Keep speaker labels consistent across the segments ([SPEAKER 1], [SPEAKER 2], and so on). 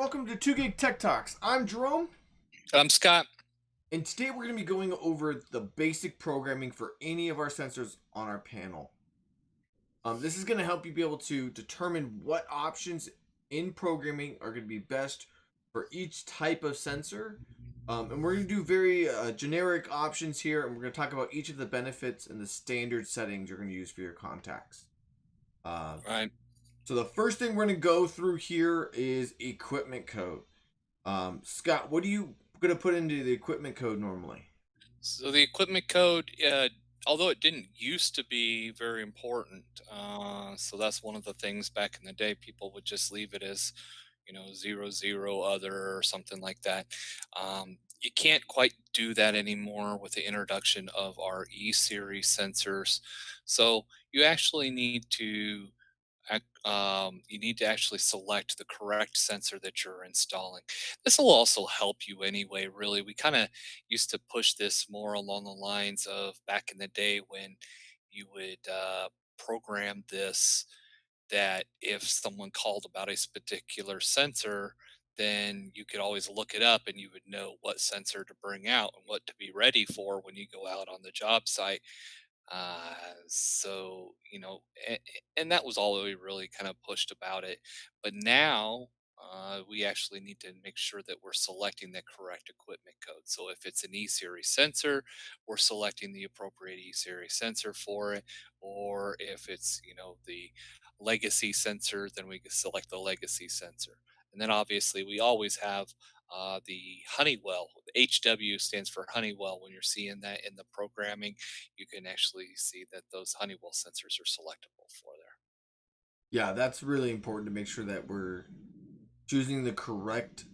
[SPEAKER 1] welcome to 2 Gig Tech Talks. I'm Jerome,
[SPEAKER 2] I'm Scott.
[SPEAKER 1] and today we're going to be going over the basic programming for any of our sensors on our panel. This is going to help you be able to determine what options in programming are going to be best for each type of sensor. And we're going to do very generic options here, and we're going to talk about each of the benefits and the standard settings you're going to use for your contacts. Uh,
[SPEAKER 2] Right.
[SPEAKER 1] so the first thing we're going to go through here is equipment code. Scott, what are you going to put into the equipment code normally?
[SPEAKER 2] So the equipment code, although it didn't used to be very important, so that's one of the things back in the day. People would just leave it as, 00 other or something like that. You can't quite do that anymore with the introduction of our E series sensors. So you actually need to you need to actually select the correct sensor that you're installing. This will also help you anyway, really. We kind of used to push this more along the lines of back in the day when you would program this, that if someone called about a particular sensor, then you could always look it up and you would know what sensor to bring out and what to be ready for when you go out on the job site. And that was all that we really kind of pushed about it. But now we actually need to make sure that we're selecting the correct equipment code. So if it's an E series sensor, we're selecting the appropriate E series sensor for it. Or if it's, the legacy sensor, then we can select the legacy sensor. And then obviously we always have the Honeywell. HW stands for Honeywell. When you're seeing that in the programming, you can actually see that those Honeywell sensors are selectable for there.
[SPEAKER 1] Yeah, that's really important to make sure that we're choosing the correct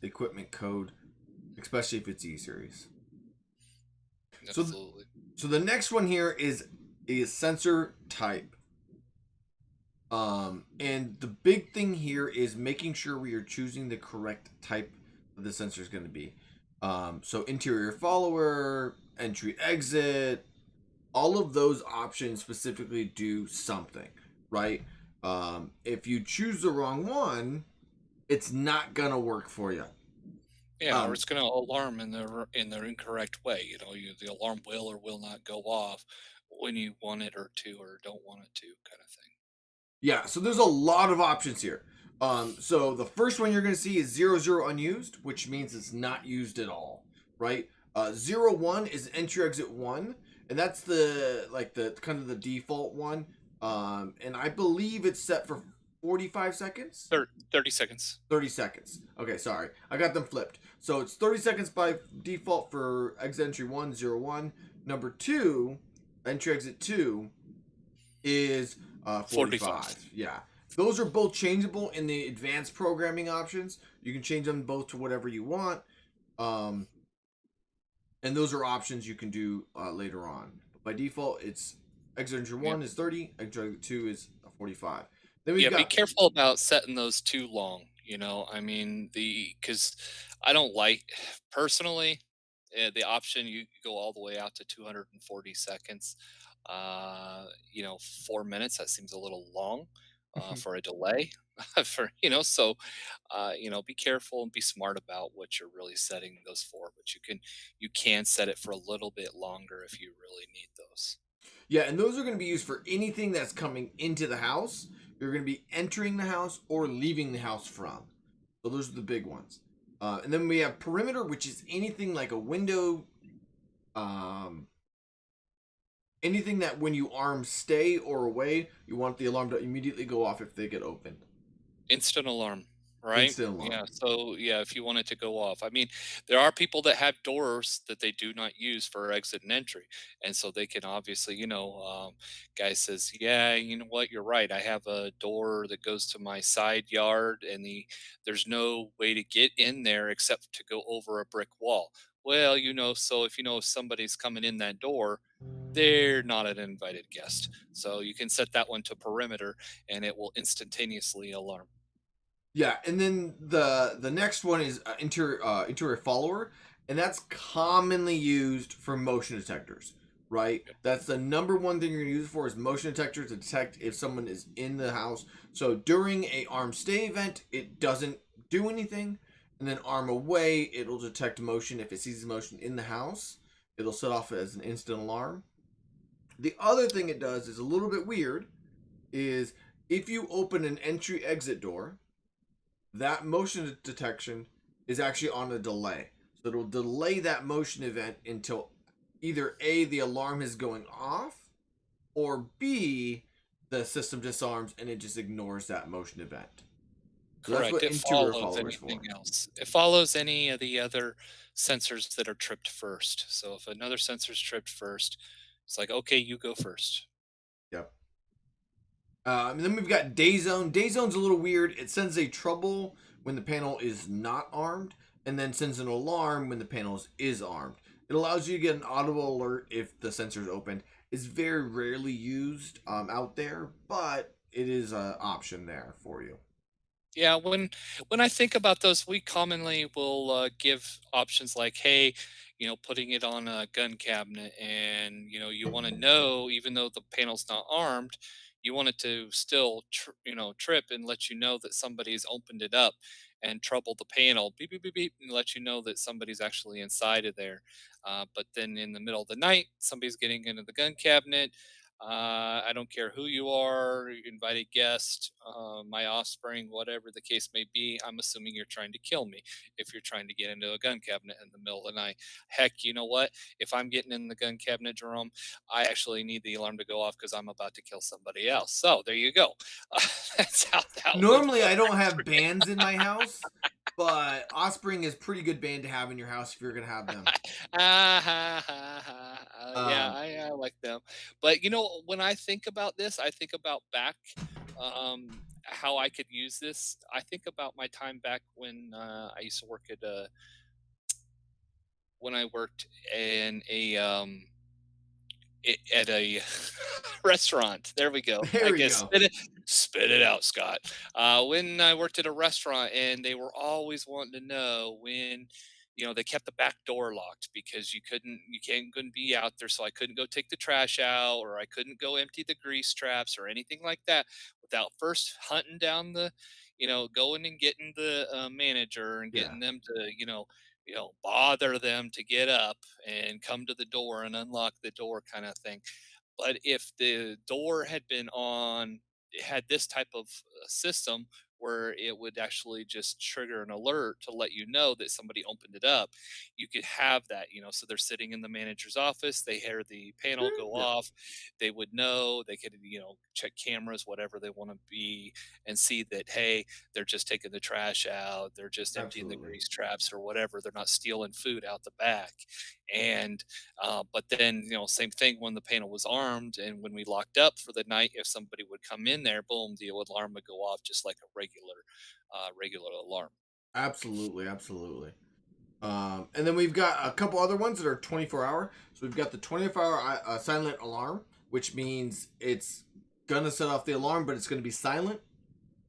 [SPEAKER 1] equipment code, especially if it's E series. So,
[SPEAKER 2] Absolutely.
[SPEAKER 1] so the next one here is sensor type. And the big thing here is making sure we are choosing the correct type of the sensor is going to be. So interior follower, entry exit, all of those options specifically do something, right? If you choose the wrong one, it's not gonna work for you.
[SPEAKER 2] Yeah, or
[SPEAKER 1] Um,
[SPEAKER 2] it's going to alarm in the incorrect way. The alarm will or will not go off when you want it or to or don't want it to, kind of thing.
[SPEAKER 1] yeah, so there's a lot of options here. So the first one you're gonna see is 00 unused, which means it's not used at all, right? 01 is entry exit one, and that's the kind of the default one. And I believe it's set for 45 seconds.
[SPEAKER 2] 30 seconds.
[SPEAKER 1] 30 seconds. Okay, sorry. I got them flipped. So it's 30 seconds by default for exit entry 101. Number 2, entry exit 2 is
[SPEAKER 2] 45.
[SPEAKER 1] 45. Yeah. Those are both changeable in the advanced programming options. You can change them both to whatever you want. Um, and those are options you can do later on. But by default, it's exit entry
[SPEAKER 2] Yep.
[SPEAKER 1] 1 is 30, exit entry 2 is 45. Then we've
[SPEAKER 2] Yeah, be
[SPEAKER 1] got.
[SPEAKER 2] careful about setting those too long. I mean, because I don't like, personally, the option you go all the way out to 240 seconds. 4 minutes, that seems a little long for a delay. Be careful and be smart about what you're really setting those for. But you can set it for a little bit longer if you really need those.
[SPEAKER 1] Yeah, and those are going to be used for anything that's coming into the house. You're going to be entering the house or leaving the house from. So those are the big ones. And then we have perimeter, which is anything like a window, um, anything that when you arm stay or away, you want the alarm to immediately go off if they get opened.
[SPEAKER 2] Instant alarm, right?
[SPEAKER 1] Instant alarm.
[SPEAKER 2] Yeah. So yeah, if you want it to go off, I mean, there are people that have doors that they do not use for exit and entry, and so they can obviously, guy says, yeah, you know what, you're right. I have a door that goes to my side yard, and there's no way to get in there except to go over a brick wall. Well, so if somebody's coming in that door, they're not an invited guest. So you can set that one to perimeter, and it will instantaneously alarm.
[SPEAKER 1] Yeah, and then the next one is interior follower, and that's commonly used for motion detectors, right? That's the number one thing you're gonna use it for is motion detector to detect if someone is in the house. So during a armed stay event, it doesn't do anything. And then arm away, it'll detect motion. If it sees motion in the house, it'll set off as an instant alarm. The other thing it does is a little bit weird, is if you open an entry exit door, that motion detection is actually on a delay. So it'll delay that motion event until either A, the alarm is going off, or B, the system disarms and it just ignores that motion event. So that's
[SPEAKER 2] Correct.
[SPEAKER 1] what
[SPEAKER 2] It
[SPEAKER 1] interior
[SPEAKER 2] follows
[SPEAKER 1] follower is
[SPEAKER 2] anything
[SPEAKER 1] for.
[SPEAKER 2] else. It follows any of the other sensors that are tripped first. So if another sensor's tripped first, it's like, okay, you go first.
[SPEAKER 1] Yep. And then we've got day zone. Day zone's a little weird. It sends a trouble when the panel is not armed, and then sends an alarm when the panel is armed. It allows you to get an audible alert if the sensor is opened. It's very rarely used out there, but it is an option there for you.
[SPEAKER 2] Yeah, when I think about those, we commonly will give options like, "Hey, putting it on a gun cabinet, and you want to know, even though the panel's not armed, you want it to still, trip and let you know that somebody's opened it up and troubled the panel, beep beep beep beep, and let you know that somebody's actually inside of there. But then in the middle of the night, somebody's getting into the gun cabinet. I don't care who you are, invited guest, my offspring, whatever the case may be. I'm assuming you're trying to kill me if you're trying to get into a gun cabinet in the middle of the night. Heck, you know what? If I'm getting in the gun cabinet, Jerome, I actually need the alarm to go off because I'm about to kill somebody else. So there you go. That's how that would
[SPEAKER 1] Normally, I
[SPEAKER 2] work.
[SPEAKER 1] don't have bands in my house, but Offspring is pretty good band to have in your house if you're gonna have them.
[SPEAKER 2] Ah, ha, ha, ha. Yeah,
[SPEAKER 1] Um,
[SPEAKER 2] I like them. But when I think about this, I think about back how I could use this. I think about my time back when I used to work at when I worked in at a restaurant. There we go.
[SPEAKER 1] there
[SPEAKER 2] I
[SPEAKER 1] we
[SPEAKER 2] guess
[SPEAKER 1] go.
[SPEAKER 2] spit it out, Scott. When I worked at a restaurant, and they were always wanting to know when, they kept the back door locked because couldn't be out there. So I couldn't go take the trash out, or I couldn't go empty the grease traps or anything like that without first hunting down going and getting the manager and
[SPEAKER 1] Yeah.
[SPEAKER 2] getting them to, bother them to get up and come to the door and unlock the door kind of thing. But if the door had been on, it had this type of system where it would actually just trigger an alert to let you know that somebody opened it up. You could have that, so they're sitting in the manager's office, they hear the panel go
[SPEAKER 1] Yeah.
[SPEAKER 2] off, they would know, they could, check cameras, whatever they want to be, and see that, hey, they're just taking the trash out, they're just emptying the
[SPEAKER 1] Absolutely.
[SPEAKER 2] grease traps or whatever, they're not stealing food out the back. And but then, same thing when the panel was armed and when we locked up for the night, if somebody would come in there, boom, the alarm would go off just like a regular alarm.
[SPEAKER 1] Absolutely. Absolutely. And then we've got a couple other ones that are 24-hour. So we've got the 24-hour silent alarm, which means it's gonna set off the alarm, but it's gonna be silent.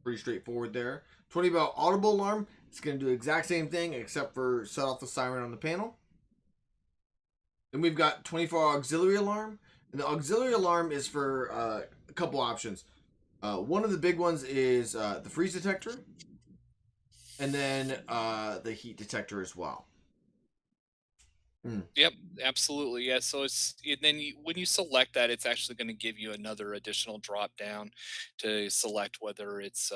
[SPEAKER 1] Pretty straightforward there. 24-hour audible alarm. It's gonna do the exact same thing except for set off the siren on the panel. Then we've got 24-hour auxiliary alarm, and the auxiliary alarm is for a couple options. One of the big ones is the freeze detector, and then the heat detector as well. Mm.
[SPEAKER 2] Yep, absolutely. Yeah. So when you select that, it's actually going to give you another additional drop down to select whether it's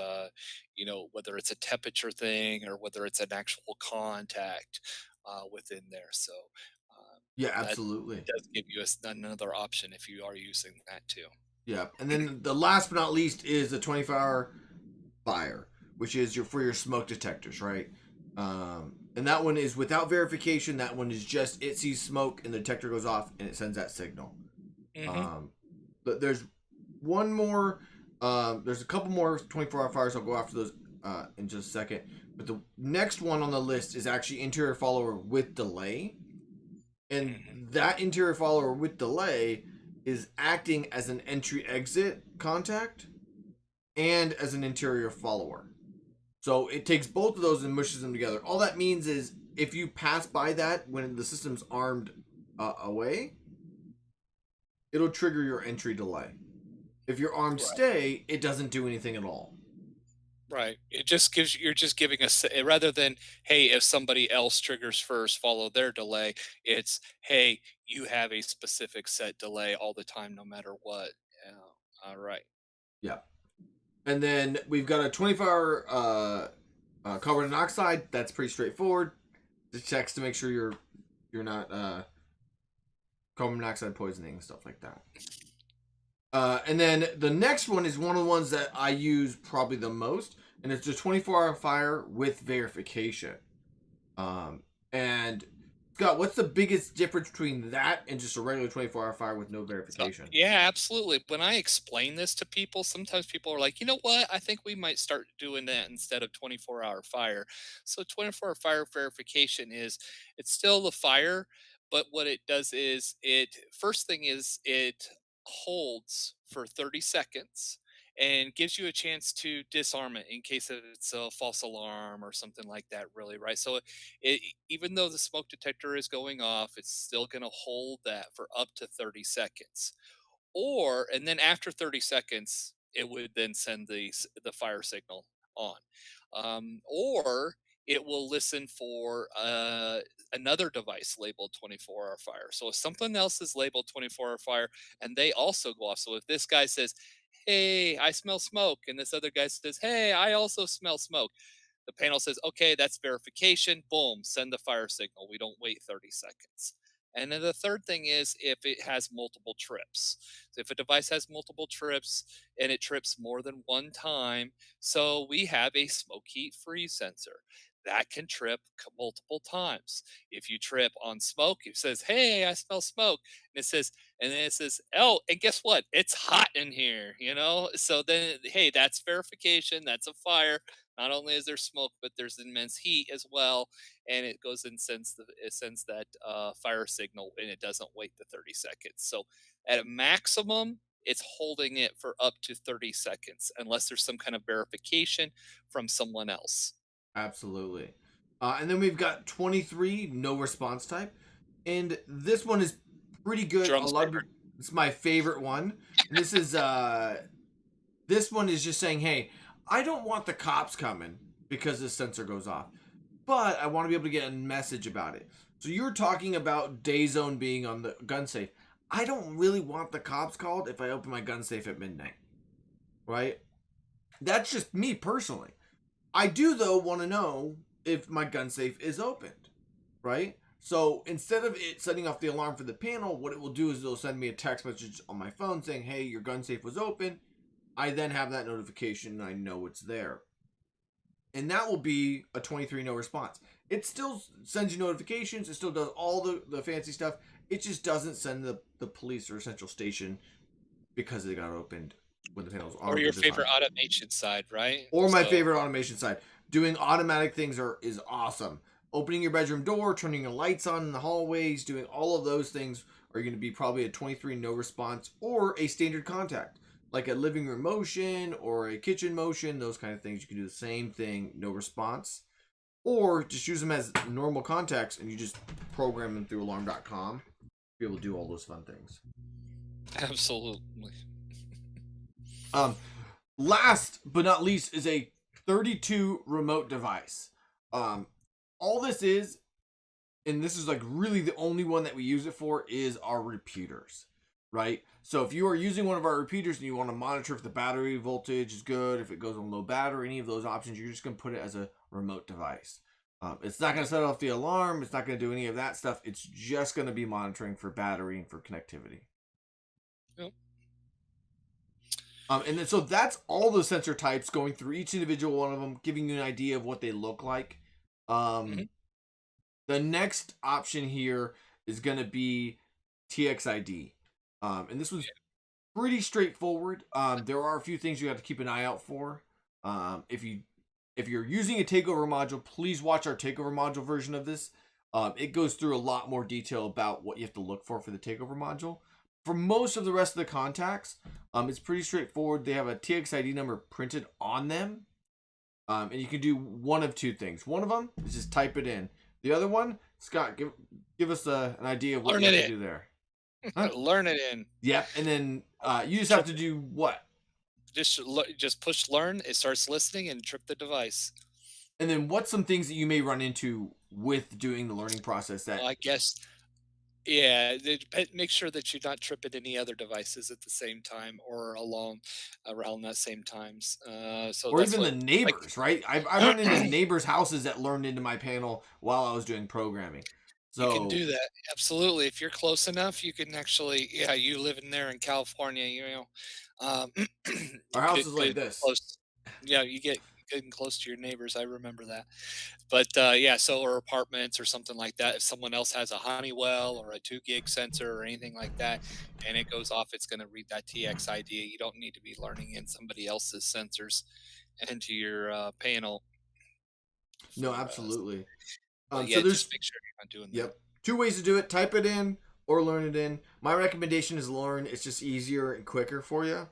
[SPEAKER 2] whether it's a temperature thing or whether it's an actual contact within there. So
[SPEAKER 1] Yeah,
[SPEAKER 2] that
[SPEAKER 1] absolutely.
[SPEAKER 2] does give you another option if you are using that too.
[SPEAKER 1] Yeah, and then the last but not least is the 24-hour fire, which is for your smoke detectors, right? And that one is without verification. That one is just it sees smoke and the detector goes off and it sends that signal.
[SPEAKER 2] Hmm.
[SPEAKER 1] Um, but there's one more. There's a couple more 24-hour fires. I'll go after those in just a second. But the next one on the list is actually interior follower with delay, and
[SPEAKER 2] Hmm.
[SPEAKER 1] that interior follower with delay is acting as an entry exit contact and as an interior follower. So it takes both of those and mushes them together. All that means is if you pass by that when the system's armed away, it'll trigger your entry delay. If your armed
[SPEAKER 2] Right.
[SPEAKER 1] stay, it doesn't do anything at all.
[SPEAKER 2] Right. It just gives you're just giving us rather than, hey, if somebody else triggers first, follow their delay. It's, hey, you have a specific set delay all the time, no matter what. Yeah. All right.
[SPEAKER 1] Yeah. And then we've got a 24-hour carbon monoxide. That's pretty straightforward. Just checks to make sure you're not carbon monoxide poisoning, stuff like that. And then the next one is one of the ones that I use probably the most, and it's a 24-hour fire with verification. And Scott, what's the biggest difference between that and just a regular 24-hour fire with no
[SPEAKER 2] So,
[SPEAKER 1] verification?
[SPEAKER 2] yeah, absolutely. When I explain this to people, sometimes people are like, you know what? I think we might start doing that instead of 24-hour fire. So, 24-hour fire verification is it's still the fire, but what it does is first thing is it holds for 30 seconds and gives you a chance to disarm it in case it's a false alarm or something like that, really, right? So, even though the smoke detector is going off, it's still going to hold that for up to 30 seconds. Or and then after 30 seconds, it would then send the fire signal on. Or it will listen for another device labeled 24-hour fire. So if something else is labeled 24-hour fire and they also go off. So if this guy says, hey, I smell smoke, and this other guy says, hey, I also smell smoke, the panel says, okay, that's verification. Boom, send the fire signal. We don't wait 30 seconds. And then the third thing is if it has multiple trips. So if a device has multiple trips and it trips more than one time, so we have a smoke heat freeze sensor that can trip multiple times. If you trip on smoke, it says, hey, I smell smoke. And it says, and then it says, oh, and guess what? It's hot in here, you know? So then, hey, that's verification. That's a fire. Not only is there smoke, but there's immense heat as well, and it goes and sends that fire signal, and it doesn't wait the 30 seconds. So at a maximum, it's holding it for up to 30 seconds, unless there's some kind of verification from someone else.
[SPEAKER 1] Absolutely. And then we've got 23, no response type. And this one is pretty good. A
[SPEAKER 2] Drum's
[SPEAKER 1] lot of
[SPEAKER 2] favorite.
[SPEAKER 1] people, it's my favorite one. And this one is just saying, hey, I don't want the cops coming because this sensor goes off, but I want to be able to get a message about it. So you're talking about day zone being on the gun safe. I don't really want the cops called if I open my gun safe at midnight, right? That's just me personally. I do though want to know if my gun safe is opened, right? So instead of it setting off the alarm for the panel, what it will do is it'll send me a text message on my phone saying, "Hey, your gun safe was open." I then have that notification and I know it's there. And that will be a 23 no response. It still sends you notifications, it still does all the fancy stuff. It just doesn't send the police or central station because they got opened when the panels
[SPEAKER 2] Or
[SPEAKER 1] aren't
[SPEAKER 2] your
[SPEAKER 1] or disarmed.
[SPEAKER 2] favorite automation side, right?
[SPEAKER 1] Or my
[SPEAKER 2] So,
[SPEAKER 1] favorite automation side. Doing automatic things is awesome. Opening your bedroom door, turning your lights on in the hallways, doing all of those things are going to be probably a 23 no response or a standard contact. Like a living room motion or a kitchen motion, those kind of things. You can do the same thing, no response. Or just use them as normal contacts and you just program them through alarm.com. Be able to do all those fun things.
[SPEAKER 2] absolutely.
[SPEAKER 1] Um, Last but not least is a 32 remote device. Um, all this is, and this is like really the only one that we use it for, is our repeaters, right? So if you are using one of our repeaters and you want to monitor if the battery voltage is good, if it goes on low battery, any of those options, you're just going to put it as a remote device. It's not going to set off the alarm. It's not going to do any of that stuff. It's just going to be monitoring for battery and for connectivity.
[SPEAKER 2] Yep.
[SPEAKER 1] And then so that's all the sensor types going through each individual one of them, giving you an idea of what they look like.
[SPEAKER 2] Mhm.
[SPEAKER 1] The next option here is going to be TXID. And this was pretty straightforward. There are a few things you have to keep an eye out for. If you're using a takeover module, please watch our takeover module version of this. It goes through a lot more detail about what you have to look for the takeover module. For most of the rest of the contacts, it's pretty straightforward. They have a TXID number printed on them, and you can do one of two things. One of them is just type it in. The other one, Scott, give us an idea of what
[SPEAKER 2] Learn
[SPEAKER 1] you have to
[SPEAKER 2] it
[SPEAKER 1] do there.
[SPEAKER 2] in.
[SPEAKER 1] Huh?
[SPEAKER 2] Learn it in.
[SPEAKER 1] Yep, and then you just
[SPEAKER 2] So
[SPEAKER 1] have to do what?
[SPEAKER 2] just push learn. It starts listening and trip the device.
[SPEAKER 1] And then what's some things that you may run into with doing the learning process
[SPEAKER 2] Well,
[SPEAKER 1] that,
[SPEAKER 2] I guess yeah. Make sure that you're not tripping any other devices at the same time or along around that same times. So
[SPEAKER 1] or
[SPEAKER 2] that's
[SPEAKER 1] even the
[SPEAKER 2] what
[SPEAKER 1] neighbors, right? I've run into
[SPEAKER 2] like.
[SPEAKER 1] neighbors' houses that learned into my panel while I was doing programming.
[SPEAKER 2] You can
[SPEAKER 1] So
[SPEAKER 2] do that. Absolutely. If you're close enough, you can actually, yeah, you living there in California, um,
[SPEAKER 1] our house is like
[SPEAKER 2] good
[SPEAKER 1] this.
[SPEAKER 2] close. Yeah, you get getting close to your neighbors. I remember that. But yeah, solar apartments or something like that. If someone else has a Honeywell or a 2 gig sensor or anything like that, and it goes off, it's going to read that TXID. You don't need to be learning in somebody else's sensors into your panel
[SPEAKER 1] No,
[SPEAKER 2] for.
[SPEAKER 1] absolutely.
[SPEAKER 2] But
[SPEAKER 1] So
[SPEAKER 2] yeah, just
[SPEAKER 1] there's,
[SPEAKER 2] make sure you're not doing that.
[SPEAKER 1] yep, two ways to do it: type it in or learn it in. My recommendation is learn. It's just easier and quicker for you.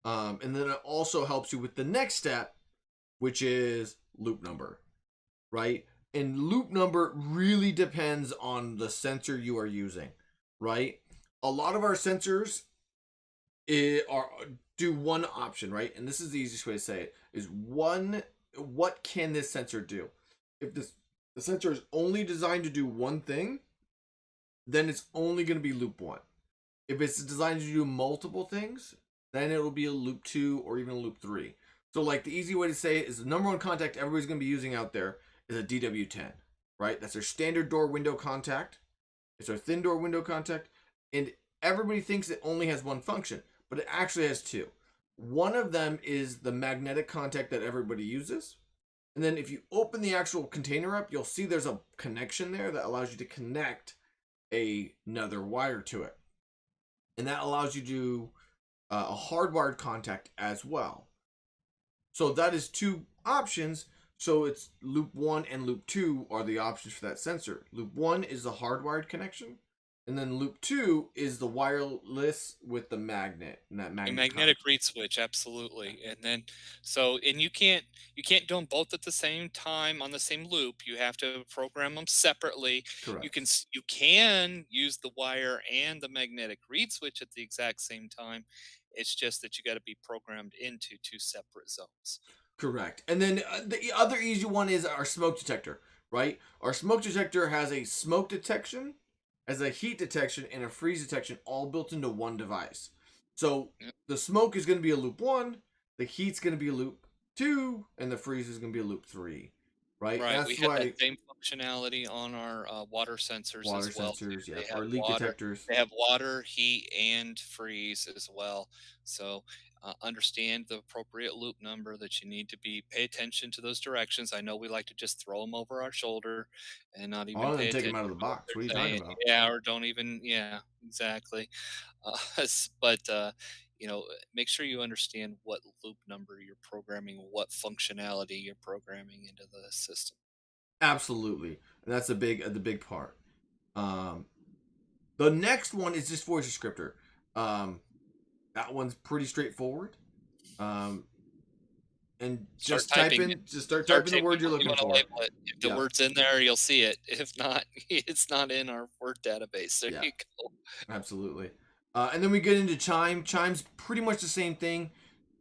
[SPEAKER 1] And then it also helps you with the next step, which is loop number, right? And loop number really depends on the sensor you are using, right? A lot of our sensors are do one option, right? And this is the easiest way to say it: is one, what can this sensor do? If the sensor is only designed to do one thing, then it's only going to be loop one. If it's designed to do multiple things, then it will be a loop two or even a loop three. So, like, the easy way to say it is the number one contact everybody's going to be using out there is a DW10, right? That's their standard door window contact. It's our thin door window contact. And everybody thinks it only has one function, but it actually has two. One of them is the magnetic contact that everybody uses. And then if you open the actual container up, you'll see there's a connection there that allows you to connect another wire to it. And that allows you to do a hardwired contact as well. So that is two options. So it's loop one and loop two are the options for that sensor. Loop one is the hardwired connection, and then loop two is the wireless with the magnet and that
[SPEAKER 2] A
[SPEAKER 1] magnet
[SPEAKER 2] magnetic
[SPEAKER 1] contact.
[SPEAKER 2] reed switch, absolutely. And then and you can't do them both at the same time on the same loop. You have to program them separately.
[SPEAKER 1] Correct.
[SPEAKER 2] You can use the wire and the magnetic reed switch at the exact same time. It's just that you got to be programmed into two separate zones.
[SPEAKER 1] Correct. And then the other easy one is our smoke detector, right? Our smoke detector has a smoke detection, has a heat detection, and a freeze detection all built into one device. So
[SPEAKER 2] Yep.
[SPEAKER 1] the smoke is going to be a loop one, the heat's going to be a loop two, and the freeze is going to be a loop three, right? And
[SPEAKER 2] Right, we
[SPEAKER 1] that's
[SPEAKER 2] had that
[SPEAKER 1] why
[SPEAKER 2] same functionality on our, water sensors
[SPEAKER 1] water
[SPEAKER 2] as well too.
[SPEAKER 1] sensors, yep, our leak detectors.
[SPEAKER 2] They have water, heat, and freeze as well. So, understand the appropriate loop number that you need to pay attention to those directions. I know we like to just throw them over our shoulder and not
[SPEAKER 1] I
[SPEAKER 2] even
[SPEAKER 1] don't even
[SPEAKER 2] pay
[SPEAKER 1] take them
[SPEAKER 2] attention
[SPEAKER 1] out of the
[SPEAKER 2] to what
[SPEAKER 1] box. What are you
[SPEAKER 2] they're
[SPEAKER 1] talking
[SPEAKER 2] saying.
[SPEAKER 1] about?
[SPEAKER 2] Yeah, or don't even yeah, exactly. But, make sure you understand what loop number you're programming, what functionality you're programming into the system.
[SPEAKER 1] Absolutely, and that's the big part. Um, the next one is just voice descriptor. Um, that one's pretty straightforward. Um, and
[SPEAKER 2] Start typing it.
[SPEAKER 1] just start
[SPEAKER 2] Start
[SPEAKER 1] typing the
[SPEAKER 2] typing
[SPEAKER 1] word you're
[SPEAKER 2] what you
[SPEAKER 1] looking
[SPEAKER 2] wanna
[SPEAKER 1] for.
[SPEAKER 2] label it. If the
[SPEAKER 1] Yeah,
[SPEAKER 2] word's in there, you'll see it. If not, it's not in our Word database. There
[SPEAKER 1] yeah,
[SPEAKER 2] you go.
[SPEAKER 1] absolutely. And then we get into Chime. Chime's pretty much the same thing.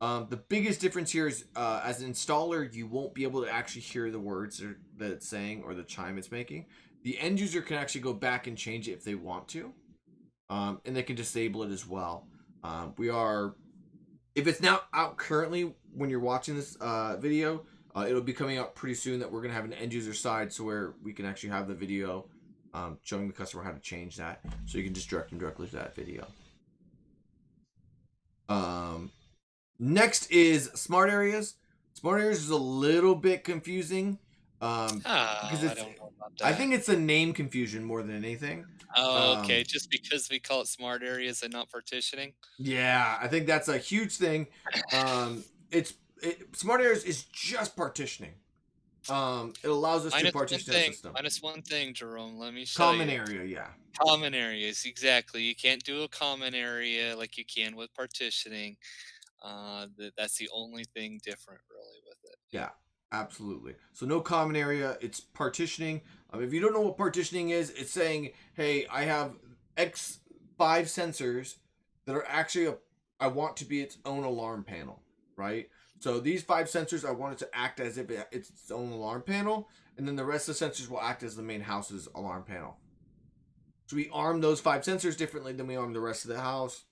[SPEAKER 1] The biggest difference here is as an installer, you won't be able to actually hear the words that it's saying or the chime it's making. The end user can actually go back and change it if they want to, and they can disable it as well. We are if it's now out currently when you're watching this video, it'll be coming out pretty soon that we're going to have an end user side so where we can actually have the video showing the customer how to change that. So you can just direct them directly to that video. Um, Next is smart areas. Smart areas is a little bit confusing because
[SPEAKER 2] Oh, I don't know about
[SPEAKER 1] I
[SPEAKER 2] that.
[SPEAKER 1] think it's a name confusion more than anything.
[SPEAKER 2] Oh, okay,
[SPEAKER 1] Um,
[SPEAKER 2] just because we call it smart areas and not partitioning?
[SPEAKER 1] Yeah, I think that's a huge thing. It's smart areas is just partitioning. It allows us to partition our system.
[SPEAKER 2] Minus one thing, Jerome, let me show
[SPEAKER 1] Common
[SPEAKER 2] you.
[SPEAKER 1] area, yeah,
[SPEAKER 2] Common areas, exactly. You can't do a common area like you can with partitioning. That's the only thing different really with it.
[SPEAKER 1] yeah, absolutely. So no common area. It's partitioning. If you don't know what partitioning is, it's saying, hey, I have X five sensors that are actually I want to be its own alarm panel. right? So these 5 sensors, I want it to act as if it's its own alarm panel, and then the rest of the sensors will act as the main house's alarm panel. So we arm those 5 sensors differently than we arm the rest of the house.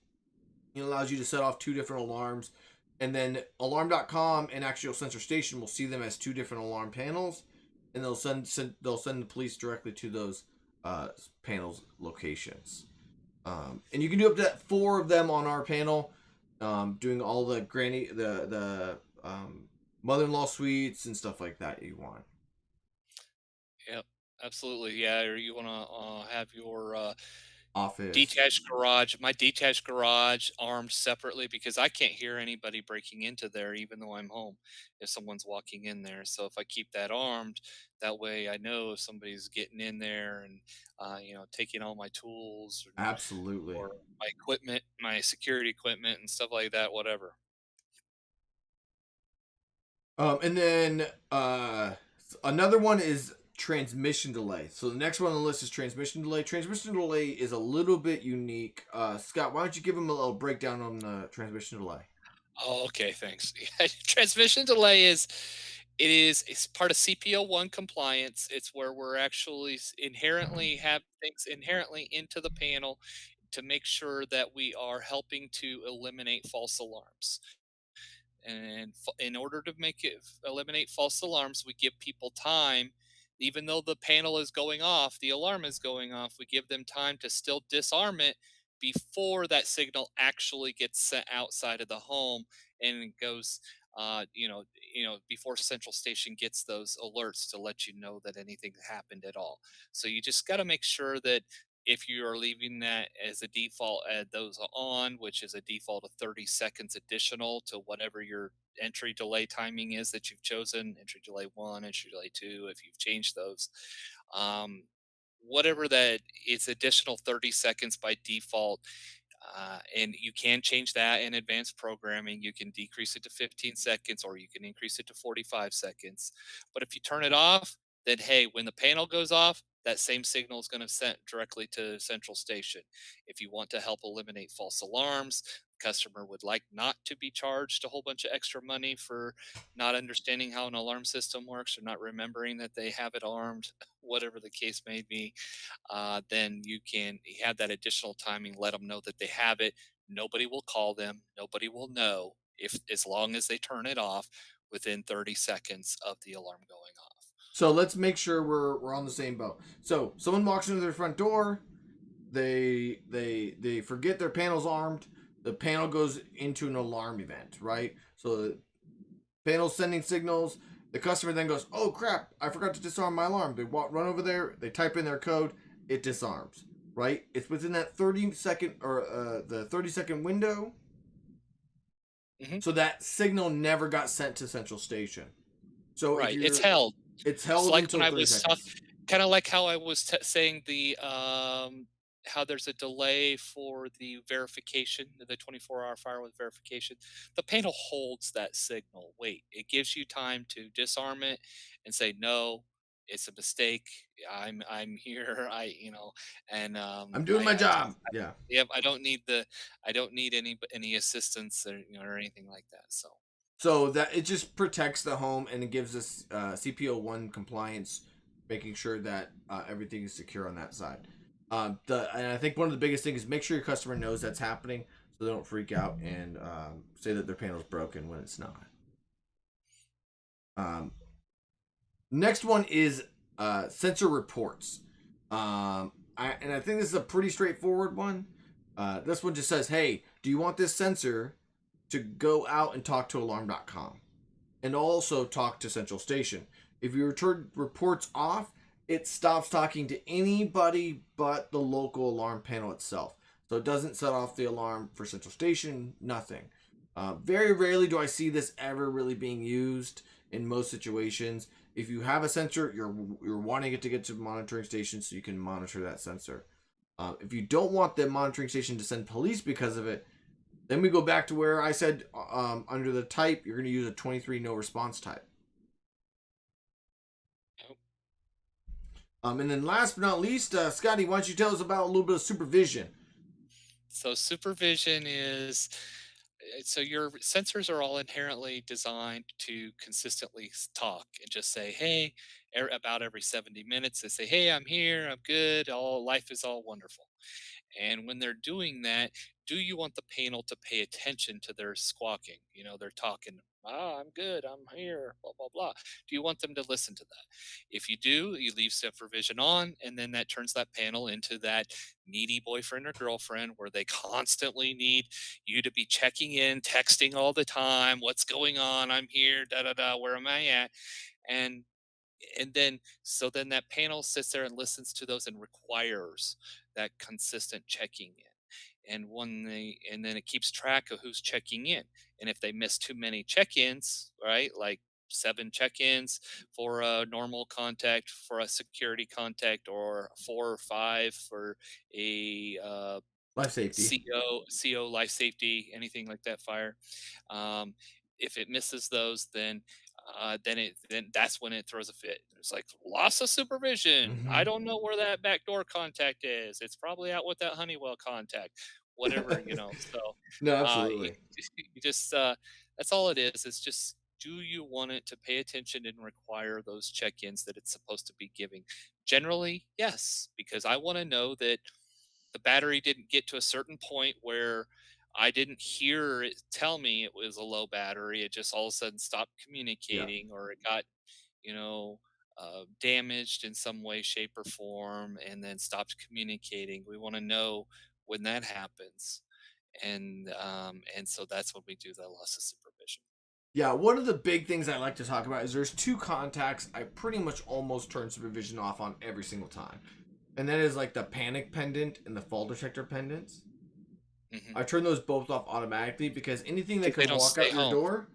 [SPEAKER 1] It allows you to set off 2 different alarms, and then alarm.com and actual sensor station will see them as 2 different alarm panels, and they'll send the police directly to those panels locations. And you can do up to 4 of them on our panel, doing all the mother-in-law suites and stuff like that you want.
[SPEAKER 2] Yep, absolutely. Yeah, or you want to have your
[SPEAKER 1] Office.
[SPEAKER 2] detached garage, my detached garage armed separately because I can't hear anybody breaking into there even though I'm home if someone's walking in there. So if I keep that armed, that way I know if somebody's getting in there and taking all my tools
[SPEAKER 1] Absolutely.
[SPEAKER 2] or my equipment, my security equipment and stuff like that, whatever.
[SPEAKER 1] And then another one is transmission delay. So the next one on the list is transmission delay. Transmission delay is a little bit unique. Scott, why don't you give him a little breakdown on the transmission delay?
[SPEAKER 2] Oh, okay, thanks. Yeah, transmission delay it's part of CPO1 compliance. It's where we're actually inherently have things inherently into the panel to make sure that we are helping to eliminate false alarms. And in order to make it eliminate false alarms, we give people time. Even though the panel is going off, the alarm is going off, we give them time to still disarm it before that signal actually gets sent outside of the home and it goes before central station gets those alerts to let you know that anything happened at all. So you just got to make sure that if you are leaving that as a default, add those on, which is a default of 30 seconds additional to whatever your entry delay timing is that you've chosen. Entry delay 1, entry delay 2, if you've changed those. Um, Whatever that is, additional 30 seconds by default, and you can change that in advanced programming. You can decrease it to 15 seconds or you can increase it to 45 seconds. But if you turn it off, then hey, when the panel goes off, that same signal is going to send directly to central station. If you want to help eliminate false alarms, the customer would like not to be charged a whole bunch of extra money for not understanding how an alarm system works or not remembering that they have it armed, whatever the case may be, then you can have that additional timing, let them know that they have it. Nobody will call them. Nobody will know if as long as they turn it off within 30 seconds of the alarm going off.
[SPEAKER 1] So let's make sure we're on the same boat. So someone walks into their front door, they forget their panel's armed. The panel goes into an alarm event, right? So the panel's sending signals. The customer then goes, "Oh crap! I forgot to disarm my alarm." They run over there. They type in their code. It disarms. Right? It's within that 30-second or the 30-second window.
[SPEAKER 2] Hmm.
[SPEAKER 1] So that signal never got sent to central station. So if
[SPEAKER 2] Right. It's
[SPEAKER 1] you're,
[SPEAKER 2] held.
[SPEAKER 1] it's
[SPEAKER 2] It's
[SPEAKER 1] held
[SPEAKER 2] like when
[SPEAKER 1] until
[SPEAKER 2] I
[SPEAKER 1] 30
[SPEAKER 2] was
[SPEAKER 1] seconds.
[SPEAKER 2] kind of like how I was saying how there's a delay for the verification, the 24-hour firewall verification. The panel holds that signal. Wait, it gives you time to disarm it and say no, it's a mistake. I'm here. And
[SPEAKER 1] I'm doing my job. Yeah.
[SPEAKER 2] yep. I don't need any assistance or anything like that. So.
[SPEAKER 1] So that it just protects the home and it gives us CPO1 compliance, making sure that everything is secure on that side. And I think one of the biggest things is make sure your customer knows that's happening so they don't freak out and say that their panel's broken when it's not. Um, Next one is sensor reports. I think this is a pretty straightforward one. This one just says, hey, do you want this sensor to go out and talk to alarm.com and also talk to central station? If you return reports off, it stops talking to anybody but the local alarm panel itself. So it doesn't set off the alarm for central station, nothing. Very rarely do I see this ever really being used in most situations. If you have a sensor, you're wanting it to get to monitoring station so you can monitor that sensor. If you don't want the monitoring station to send police because of it, then we go back to where I said under the type, you're going to use a 23 no response type. And then last but not least, Scotty, why don't you tell us about a little bit of supervision?
[SPEAKER 2] So supervision so your sensors are all inherently designed to consistently talk and just say, "Hey," about every 70 minutes. They say, "Hey, I'm here. I'm good. All life is all wonderful." And when they're doing that, do you want the panel to pay attention to their squawking? They're talking, I'm good, I'm here, blah, blah, blah. Do you want them to listen to that? If you do, you leave supervision on, and then that turns that panel into that needy boyfriend or girlfriend where they constantly need you to be checking in, texting all the time. What's going on? I'm here, da da da. Where am I at? And then that panel sits there and listens to those and requires that consistent checking in. And then it keeps track of who's checking in. And if they miss too many check-ins, right, like 7 check-ins for a normal contact, for a security contact, or 4 or 5 for a
[SPEAKER 1] Life safety.
[SPEAKER 2] CO life safety, anything like that, fire. Um, if it misses those, then that's when it throws a fit. It's like loss of supervision. I
[SPEAKER 1] Hmm.
[SPEAKER 2] don't know where that backdoor contact is. It's probably out with that Honeywell contact, whatever. So
[SPEAKER 1] No,
[SPEAKER 2] you,
[SPEAKER 1] absolutely.
[SPEAKER 2] you just that's all it is. It's just, do you want it to pay attention and require those check-ins that it's supposed to be giving? Generally, yes, because I want to know that the battery didn't get to a certain point where I didn't hear it tell me it was a low battery. It just all of a sudden stopped
[SPEAKER 1] Yeah.
[SPEAKER 2] communicating, or it got, you know, damaged in some way, shape, or form, and then stopped communicating. We want to know when that happens, and so that's when we do the loss of supervision.
[SPEAKER 1] Yeah, one of the big things I like to talk about is there's two contacts I pretty much almost turn supervision off on every single time. And that is like the panic pendant and the fall detector pendants.
[SPEAKER 2] Hmm.
[SPEAKER 1] I turn those both off automatically because anything that
[SPEAKER 2] Because they
[SPEAKER 1] can
[SPEAKER 2] don't
[SPEAKER 1] walk
[SPEAKER 2] stay
[SPEAKER 1] out your
[SPEAKER 2] home.
[SPEAKER 1] door,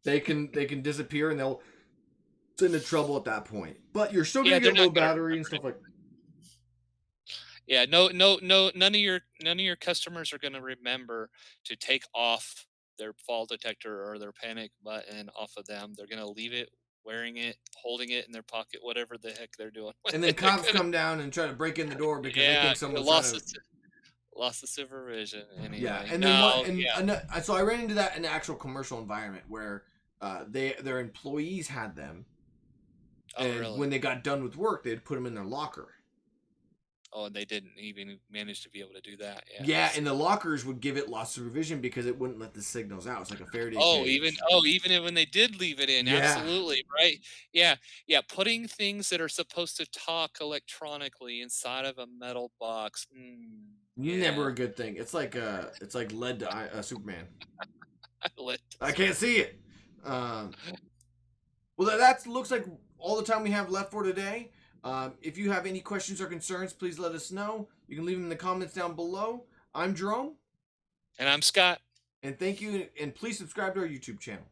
[SPEAKER 1] they can disappear and they'll get into trouble at that point. But you're still
[SPEAKER 2] Yeah,
[SPEAKER 1] gonna
[SPEAKER 2] they're
[SPEAKER 1] get
[SPEAKER 2] not
[SPEAKER 1] low
[SPEAKER 2] going to
[SPEAKER 1] battery and
[SPEAKER 2] remember.
[SPEAKER 1] stuff like.
[SPEAKER 2] Yeah, no, no, no. None of your customers are going to remember to take off their fall detector or their panic button off of them. They're going to leave it, wearing it, holding it in their pocket, whatever the heck they're doing with
[SPEAKER 1] And then
[SPEAKER 2] it. They're
[SPEAKER 1] cops
[SPEAKER 2] gonna,
[SPEAKER 1] come down and try to break in the door because they
[SPEAKER 2] yeah,
[SPEAKER 1] think someone's trying
[SPEAKER 2] loss
[SPEAKER 1] to.
[SPEAKER 2] of loss of supervision.
[SPEAKER 1] Yeah,
[SPEAKER 2] Anyway,
[SPEAKER 1] and then what?
[SPEAKER 2] no, yeah.
[SPEAKER 1] So I ran into that in an actual commercial environment where their employees had them,
[SPEAKER 2] Oh,
[SPEAKER 1] and
[SPEAKER 2] really?
[SPEAKER 1] when they got done with work, they'd put them in their locker.
[SPEAKER 2] Oh, and they didn't even manage to be able to do that. Yeah.
[SPEAKER 1] Yeah, and the lockers would give it loss supervision because it wouldn't let the signals out. It's like a Faraday
[SPEAKER 2] Oh, even
[SPEAKER 1] cage.
[SPEAKER 2] when they did leave it in,
[SPEAKER 1] Yeah,
[SPEAKER 2] absolutely, right? Yeah, yeah, putting things that are supposed to talk electronically inside of a metal box,
[SPEAKER 1] never
[SPEAKER 2] yeah.
[SPEAKER 1] a good thing. It's like lead to Superman.
[SPEAKER 2] Let
[SPEAKER 1] I can't see it. Well, that looks like all the time we have left for today. If you have any questions or concerns, please let us know. You can leave them in the comments down below. I'm Jerome,
[SPEAKER 2] And I'm Scott.
[SPEAKER 1] and thank you. And please subscribe to our YouTube channel.